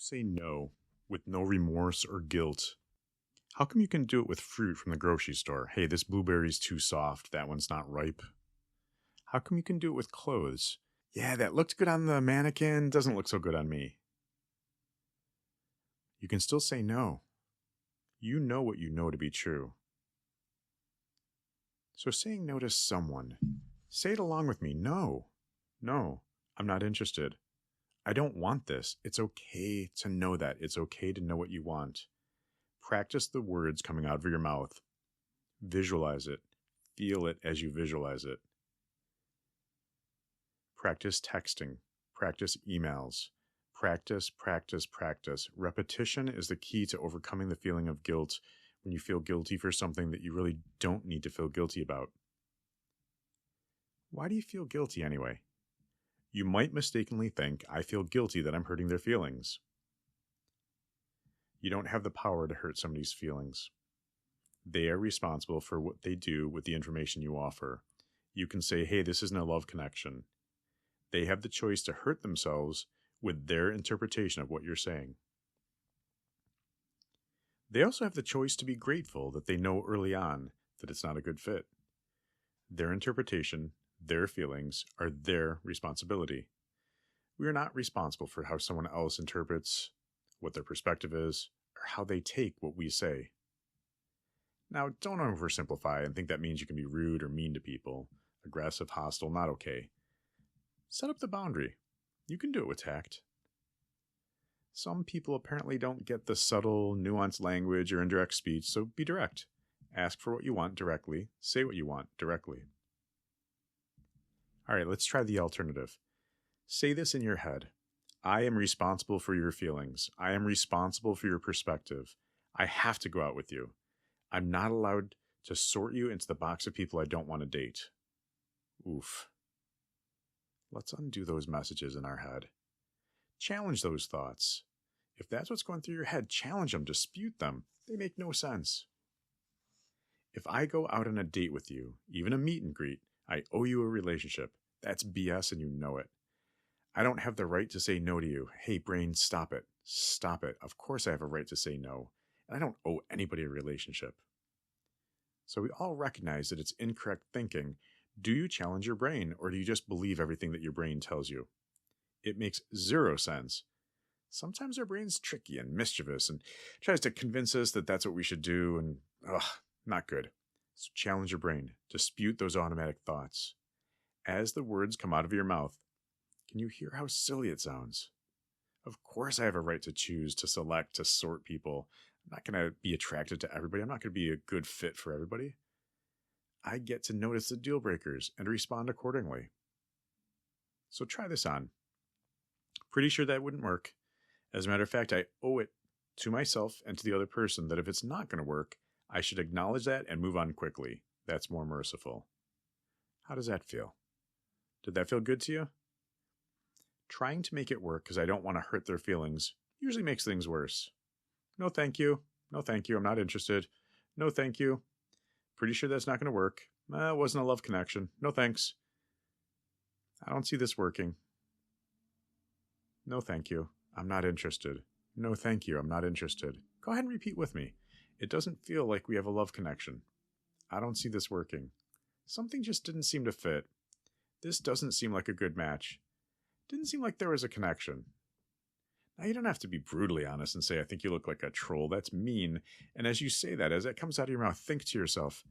Say no with no remorse or guilt? How come you can do it with fruit from the grocery store? Hey, this blueberry's too soft. That one's not ripe. How come you can do it with clothes? Yeah, that looked good on the mannequin. Doesn't look so good on me. You can still say no. You know what you know to be true. So saying no to someone, say it along with me. No, I'm not interested. I don't want this. It's okay to know that. It's okay to know what you want. Practice the words coming out of your mouth. Visualize it. Feel it as you visualize it. Practice texting. Practice emails. Practice. Repetition is the key to overcoming the feeling of guilt when you feel guilty for something that you really don't need to feel guilty about. Why do you feel guilty anyway? You might mistakenly think, I feel guilty that I'm hurting their feelings. You don't have the power to hurt somebody's feelings. They are responsible for what they do with the information you offer. You can say, hey, this isn't a love connection. They have the choice to hurt themselves with their interpretation of what you're saying. They also have the choice to be grateful that they know early on that it's not a good fit. Their interpretation, their feelings, are their responsibility. We are not responsible for how someone else interprets, what their perspective is, or how they take what we say. Now, don't oversimplify and think that means you can be rude or mean to people. Aggressive, hostile, not okay. Set up the boundary. You can do it with tact. Some people apparently don't get the subtle, nuanced language or indirect speech, so be direct. Ask for what you want directly. Say what you want directly. All right, let's try the alternative. Say this in your head. I am responsible for your feelings. I am responsible for your perspective. I have to go out with you. I'm not allowed to sort you into the box of people I don't want to date. Oof. Let's undo those messages in our head. Challenge those thoughts. If that's what's going through your head, challenge them, dispute them. They make no sense. If I go out on a date with you, even a meet and greet, I owe you a relationship. That's BS and you know it. I don't have the right to say no to you. Hey, brain, stop it. Stop it. Of course I have a right to say no. And I don't owe anybody a relationship. So we all recognize that it's incorrect thinking. Do you challenge your brain, or do you just believe everything that your brain tells you? It makes zero sense. Sometimes our brain's tricky and mischievous and tries to convince us that that's what we should do, and not good. So challenge your brain. Dispute those automatic thoughts. As the words come out of your mouth, can you hear how silly it sounds? Of course I have a right to choose, to select, to sort people. I'm not going to be attracted to everybody. I'm not going to be a good fit for everybody. I get to notice the deal breakers and respond accordingly. So try this on. Pretty sure that wouldn't work. As a matter of fact, I owe it to myself and to the other person that if it's not going to work, I should acknowledge that and move on quickly. That's more merciful. How does that feel? Did that feel good to you? Trying to make it work because I don't want to hurt their feelings usually makes things worse. No thank you. No thank you. I'm not interested. No thank you. Pretty sure that's not going to work. It wasn't a love connection. No thanks. I don't see this working. No thank you. I'm not interested. No thank you. I'm not interested. Go ahead and repeat with me. It doesn't feel like we have a love connection. I don't see this working. Something just didn't seem to fit. This doesn't seem like a good match. Didn't seem like there was a connection. Now, you don't have to be brutally honest and say, I think you look like a troll. That's mean. And as you say that, as that comes out of your mouth, think to yourself,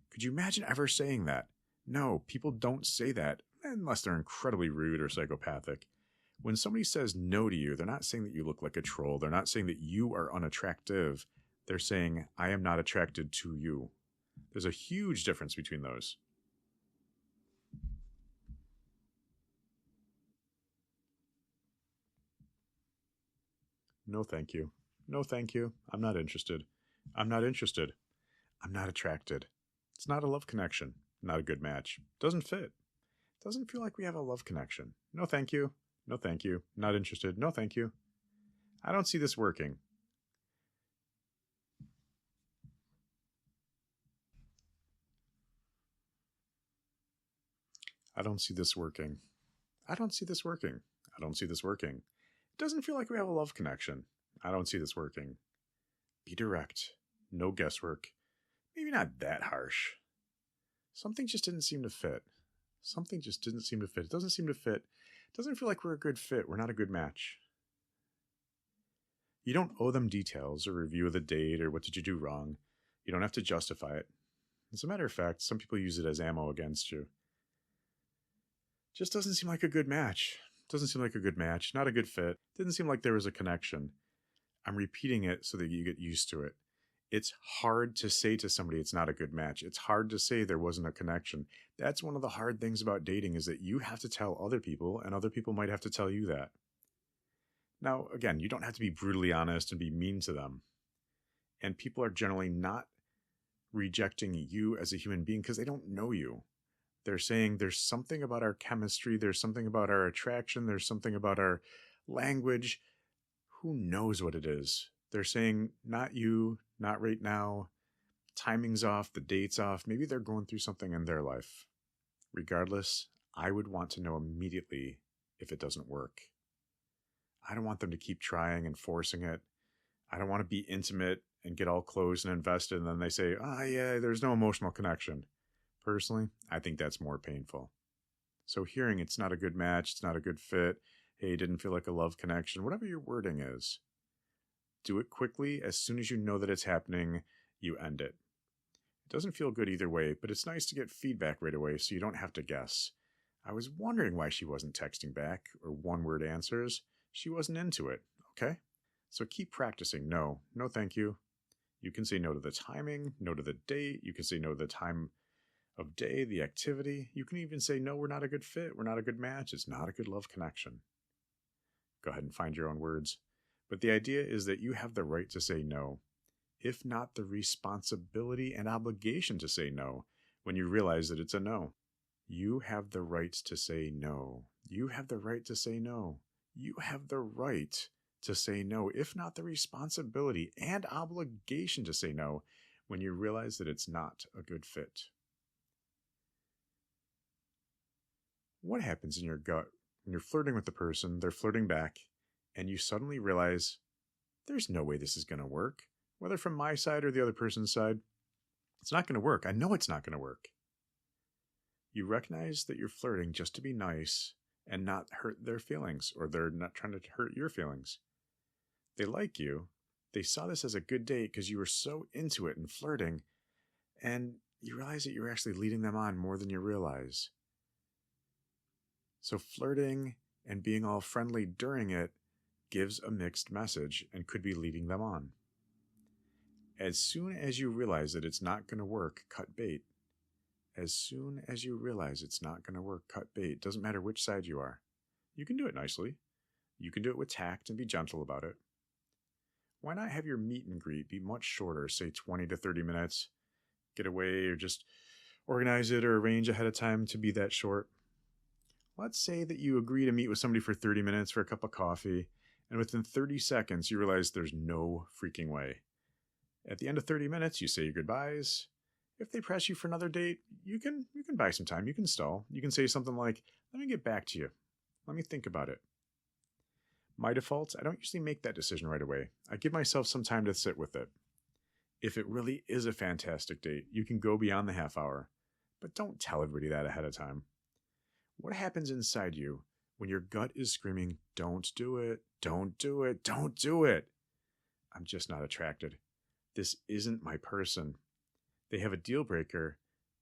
could you imagine ever saying that? No, people don't say that unless they're incredibly rude or psychopathic. When somebody says no to you, they're not saying that you look like a troll. They're not saying that you are unattractive. They're saying, I am not attracted to you. There's a huge difference between those. No, thank you. No, thank you. I'm not interested. I'm not interested. I'm not attracted. It's not a love connection. Not a good match. Doesn't fit. Doesn't feel like we have a love connection. No, thank you. No, thank you. Not interested. No, thank you. I don't see this working. I don't see this working. I don't see this working. I don't see this working. doesn't feel like we have a love connection. I don't see this working. Be direct. No guesswork. Maybe not that harsh. Something just didn't seem to fit. Something just didn't seem to fit. It doesn't seem to fit. It doesn't feel like we're a good fit. We're not a good match. You don't owe them details or review of the date or what did you do wrong. You don't have to justify it. As a matter of fact, some people use it as ammo against you. Just doesn't seem like a good match. Doesn't seem like a good match. Not a good fit. Didn't seem like there was a connection. I'm repeating it so that you get used to it. It's hard to say to somebody it's not a good match. It's hard to say there wasn't a connection. That's one of the hard things about dating is that you have to tell other people and other people might have to tell you that. Now, again, you don't have to be brutally honest and be mean to them. And people are generally not rejecting you as a human being because they don't know you. They're saying there's something about our chemistry, there's something about our attraction, there's something about our language. Who knows what it is? They're saying, not you, not right now, timing's off, the date's off. Maybe they're going through something in their life. Regardless, I would want to know immediately if it doesn't work. I don't want them to keep trying and forcing it. I don't want to be intimate and get all close and invested, and then they say, yeah, there's no emotional connection. Personally, I think that's more painful. So hearing it's not a good match, it's not a good fit, hey, didn't feel like a love connection, whatever your wording is, do it quickly. As soon as you know that it's happening, you end it. It doesn't feel good either way, but it's nice to get feedback right away so you don't have to guess. I was wondering why she wasn't texting back or one-word answers. She wasn't into it, okay? So keep practicing no thank you. You can say no to the timing, no to the date. You can say no to the time of day, the activity. You can even say, no, we're not a good fit. We're not a good match. It's not a good love connection. Go ahead and find your own words. But the idea is that you have the right to say no, if not the responsibility and obligation to say no when you realize that it's a no. You have the right to say no. You have the right to say no. You have the right to say no, if not the responsibility and obligation to say no when you realize that it's not a good fit. What happens in your gut when you're flirting with the person, they're flirting back, and you suddenly realize there's no way this is going to work, whether from my side or the other person's side? It's not going to work. I know it's not going to work. You recognize that you're flirting just to be nice and not hurt their feelings, or they're not trying to hurt your feelings. They like you. They saw this as a good date because you were so into it and flirting, and you realize that you're actually leading them on more than you realize. So flirting and being all friendly during it gives a mixed message and could be leading them on. As soon as you realize that it's not going to work, cut bait. As soon as you realize it's not going to work, cut bait. Doesn't matter which side you are. You can do it nicely. You can do it with tact and be gentle about it. Why not have your meet and greet be much shorter, say 20 to 30 minutes? Get away or just organize it or arrange ahead of time to be that short. Let's say that you agree to meet with somebody for 30 minutes for a cup of coffee, and within 30 seconds you realize there's no freaking way. At the end of 30 minutes, you say your goodbyes. If they press you for another date, you can buy some time. You can stall. You can say something like, let me get back to you. Let me think about it. My default, I don't usually make that decision right away. I give myself some time to sit with it. If it really is a fantastic date, you can go beyond the half hour. But don't tell everybody that ahead of time. What happens inside you when your gut is screaming, don't do it, don't do it, don't do it? I'm just not attracted. This isn't my person. They have a deal breaker,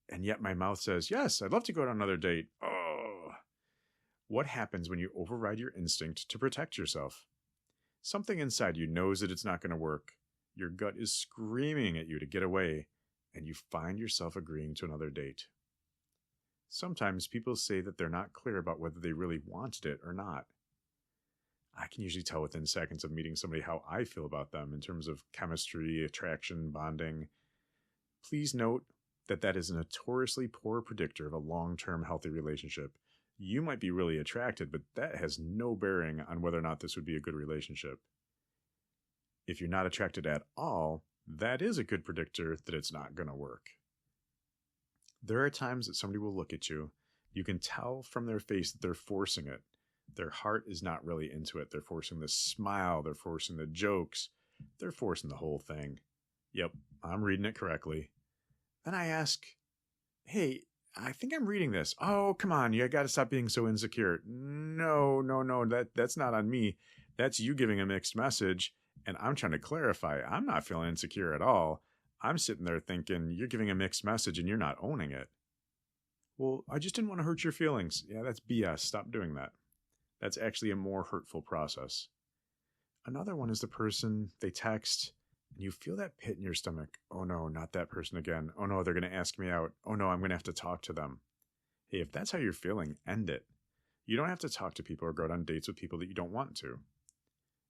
and yet my mouth says, yes, I'd love to go on another date. Oh. What happens when you override your instinct to protect yourself? Something inside you knows that it's not going to work. Your gut is screaming at you to get away, and you find yourself agreeing to another date. Sometimes people say that they're not clear about whether they really wanted it or not. I can usually tell within seconds of meeting somebody how I feel about them in terms of chemistry, attraction, bonding. Please note that that is a notoriously poor predictor of a long-term healthy relationship. You might be really attracted, but that has no bearing on whether or not this would be a good relationship. If you're not attracted at all, that is a good predictor that it's not going to work. There are times that somebody will look at you. You can tell from their face that they're forcing it. Their heart is not really into it. They're forcing the smile, they're forcing the jokes, they're forcing the whole thing. Yep, I'm reading it correctly. Then I ask, hey, I think I'm reading this. Oh, come on, you got to stop being so insecure. No, that's not on me. That's you giving a mixed message, and I'm trying to clarify. I'm not feeling insecure at all. I'm sitting there thinking, you're giving a mixed message and you're not owning it. Well, I just didn't want to hurt your feelings. Yeah, that's BS. Stop doing that. That's actually a more hurtful process. Another one is the person they text and you feel that pit in your stomach. Oh no, not that person again. Oh no, they're going to ask me out. Oh no, I'm going to have to talk to them. Hey, if that's how you're feeling, end it. You don't have to talk to people or go on dates with people that you don't want to.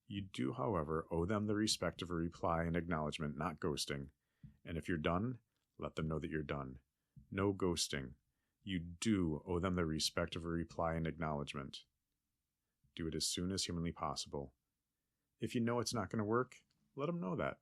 You do, however, owe them the respect of a reply and acknowledgement, not ghosting. And if you're done, let them know that you're done. No ghosting. You do owe them the respect of a reply and acknowledgement. Do it as soon as humanly possible. If you know it's not going to work, let them know that.